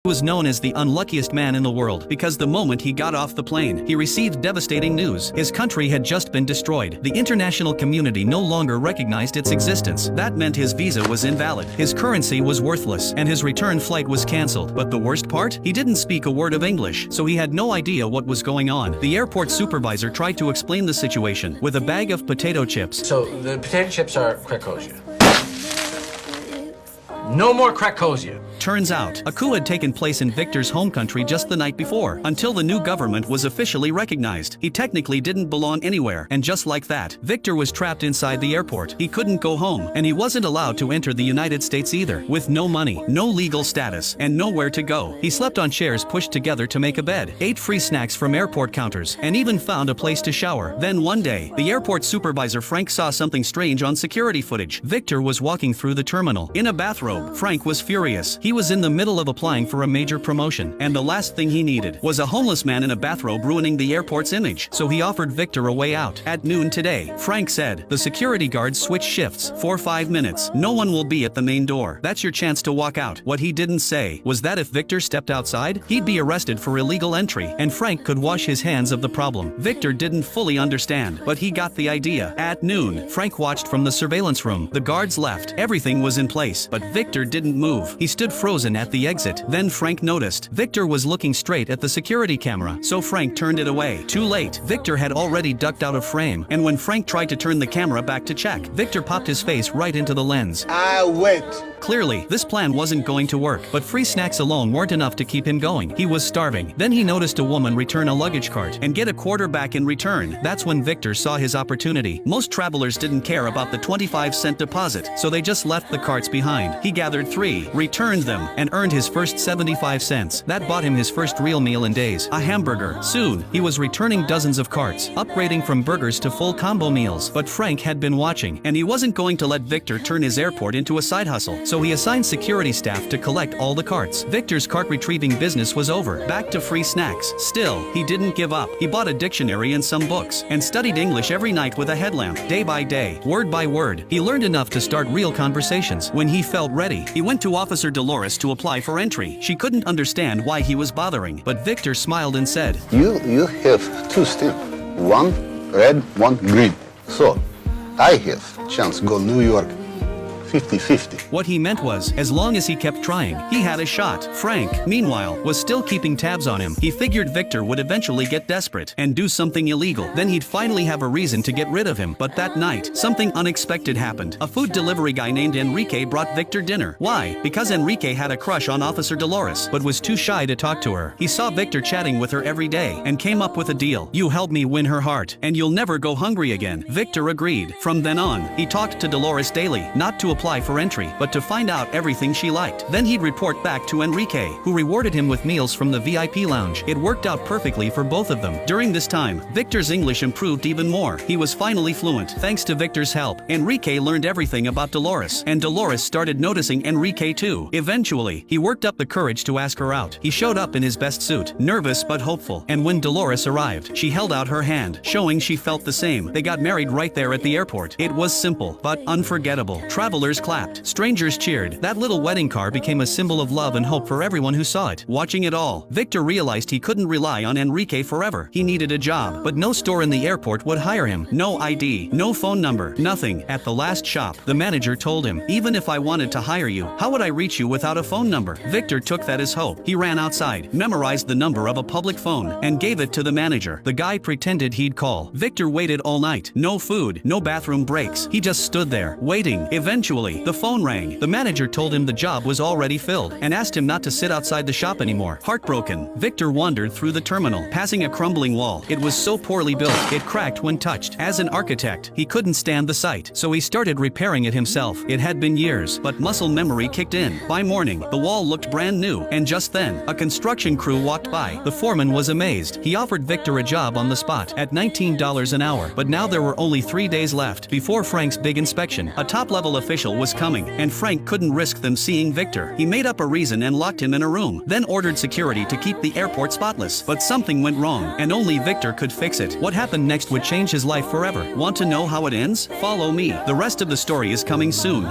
He was known as the unluckiest man in the world because the moment he got off the plane, he received devastating news. His country had just been destroyed. The international community no longer recognized its existence. That meant his visa was invalid, his currency was worthless, and his return flight was cancelled. But the worst part? He didn't speak a word of English, so he had no idea what was going on. The airport supervisor tried to explain the situation with a bag of potato chips. So the potato chips are Krakosia. No more Krakosia. Turns out, a coup had taken place in Victor's home country just the night before, until the new government was officially recognized. He technically didn't belong anywhere, and just like that, Victor was trapped inside the airport. He couldn't go home, and he wasn't allowed to enter the United States either. With no money, no legal status, and nowhere to go, he slept on chairs pushed together to make a bed, ate free snacks from airport counters, and even found a place to shower. Then one day, the airport supervisor Frank saw something strange on security footage. Victor was walking through the terminal in a bathrobe. Frank was furious. He was in the middle of applying for a major promotion, and the last thing he needed was a homeless man in a bathrobe ruining the airport's image. So he offered Victor a way out. At noon today, Frank said, "The security guards switch shifts for 5 minutes. No one will be at the main door. That's your chance to walk out." What he didn't say was that if Victor stepped outside, he'd be arrested for illegal entry, and Frank could wash his hands of the problem. Victor didn't fully understand, but he got the idea. At noon, Frank watched from the surveillance room. The guards left. Everything was in place, but Victor didn't move. He stood frozen at the exit. Then Frank noticed Victor was looking straight at the security camera, so Frank turned it away. Too late. Victor had already ducked out of frame, and when Frank tried to turn the camera back to check, Victor popped his face right into the lens. I wait. Clearly, this plan wasn't going to work, but free snacks alone weren't enough to keep him going. He was starving. Then he noticed a woman return a luggage cart and get a quarter back in return. That's when Victor saw his opportunity. Most travelers didn't care about the 25-cent deposit, so they just left the carts behind. He gathered 3, returned them, and earned his first 75 cents. That bought him his first real meal in days, a hamburger. Soon, he was returning dozens of carts, upgrading from burgers to full combo meals. But Frank had been watching, and he wasn't going to let Victor turn his airport into a side hustle. So he assigned security staff to collect all the carts. Victor's cart retrieving business was over. Back to free snacks. Still, he didn't give up. He bought a dictionary and some books, and studied English every night with a headlamp. Day by day, word by word, he learned enough to start real conversations. When he felt ready, he went to Officer Dolores to apply for entry. She couldn't understand why he was bothering, but Victor smiled and said, You have 2 stamps. One red, one green. So, I have chance go New York 50-50. What he meant was, as long as he kept trying, he had a shot. Frank, meanwhile, was still keeping tabs on him. He figured Victor would eventually get desperate and do something illegal. Then he'd finally have a reason to get rid of him. But that night, something unexpected happened. A food delivery guy named Enrique brought Victor dinner. Why? Because Enrique had a crush on Officer Dolores, but was too shy to talk to her. He saw Victor chatting with her every day and came up with a deal. "You help me win her heart, and you'll never go hungry again." Victor agreed. From then on, he talked to Dolores daily, not to apply for entry, but to find out everything she liked. Then he'd report back to Enrique, who rewarded him with meals from the VIP lounge. It worked out perfectly for both of them. During this time, Victor's English improved even more. He was finally fluent. Thanks to Victor's help, Enrique learned everything about Dolores, and Dolores started noticing Enrique too. Eventually, he worked up the courage to ask her out. He showed up in his best suit, nervous but hopeful, and when Dolores arrived, she held out her hand, showing she felt the same. They got married right there at the airport. It was simple, but unforgettable. Travelers clapped. Strangers cheered. That little wedding car became a symbol of love and hope for everyone who saw it. Watching it all, Victor realized he couldn't rely on Enrique forever. He needed a job, but no store in the airport would hire him. No ID, no phone number, nothing. At the last shop, the manager told him, "Even if I wanted to hire you, how would I reach you without a phone number?" Victor took that as hope. He ran outside, memorized the number of a public phone, and gave it to the manager. The guy pretended he'd call. Victor waited all night. No food, no bathroom breaks. He just stood there, waiting. Eventually, the phone rang. The manager told him the job was already filled and asked him not to sit outside the shop anymore. Heartbroken, Victor wandered through the terminal, passing a crumbling wall. It was so poorly built, it cracked when touched. As an architect, he couldn't stand the sight, so he started repairing it himself. It had been years, but muscle memory kicked in. By morning, the wall looked brand new, and just then, a construction crew walked by. The foreman was amazed. He offered Victor a job on the spot at $19 an hour, but now there were only 3 days left before Frank's big inspection. A top-level official was coming, and Frank couldn't risk them seeing Victor. He made up a reason and locked him in a room, then ordered security to keep the airport spotless. But something went wrong, and only Victor could fix it. What happened next would change his life forever. Want to know how it ends? Follow me. The rest of the story is coming soon.